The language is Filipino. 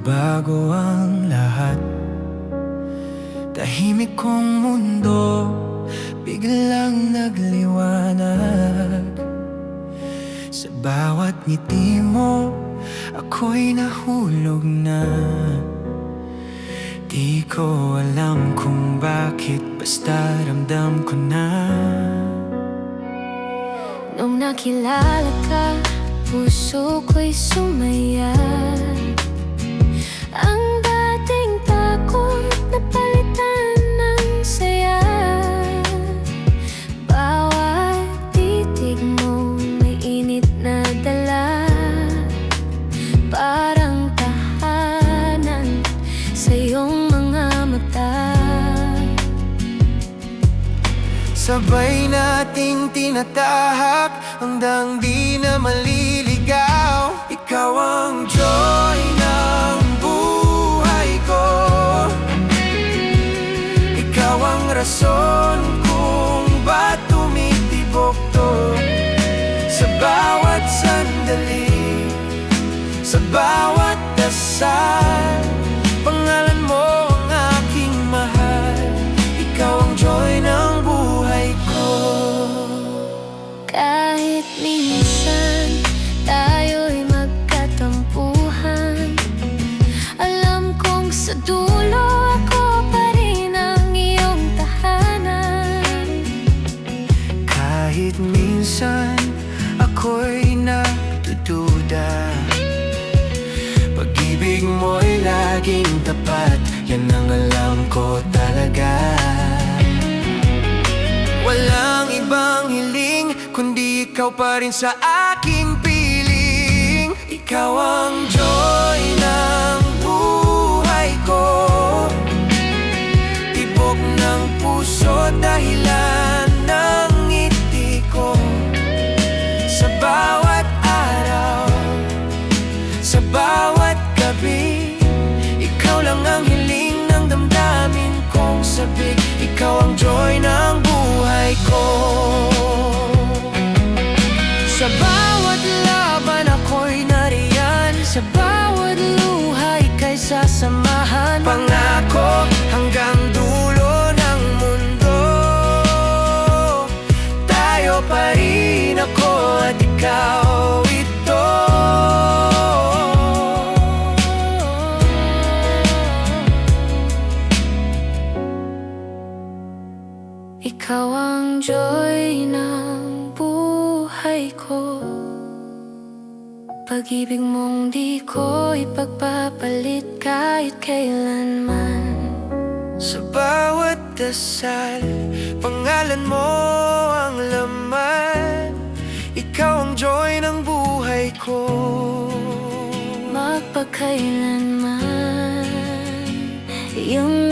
Nagbago ang lahat. Tahimik kong mundo biglang nagliwanag. Sa bawat ngiti mo, ako'y nahulog na. Di ko alam kung bakit, basta ramdam ko na. Nung nakilala ka, puso ko'y sumaya. Ang dating takot napalitan ng saya. Bawat titig mo may init na dala. Parang tahanan sa iyong mga mata. Sabay nating tinatahak hanggang di na maliligaw. Ikaw ang joy ng buhay ko. Ikaw ang rason kung ba't tumitibok to. Sa bawat sandali, sa bawat dasal, pangalan mo ang aking mahal. Ikaw ang joy ng buhay ko. Kahit minsan tayo'y magkatampuhan, alam kong sa dulo ako pa rin ang iyong tahanan. Kahit minsan ako'y nagdududa, pag-ibig mo'y laging tapat, yan ang alam ko talaga. Walang ibang hiling kundi ikaw pa rin sa aking piling. Ikaw ang joy ng buhay ko. Tibok ng puso, dahilan ng ngiti ko. Sa bawat araw, sa bawat gabi, ikaw lang ang hiling ng damdamin kong sabik. Ikaw ang joy ng buhay ko. Sa bawat laban ako'y nariyan, sa bawat luha ika'y sasamahan. Pangako hanggang dulo ng mundo, tayo pa rin, ako at ikaw ito. Ikaw ang joy ng buhay ko. Pag-ibig mong di ko ipagpapalit kahit kailanman. Sa bawat dasal, pangalan mo ang laman. Ikaw ang joy ng buhay ko. Magpakailanman, iyong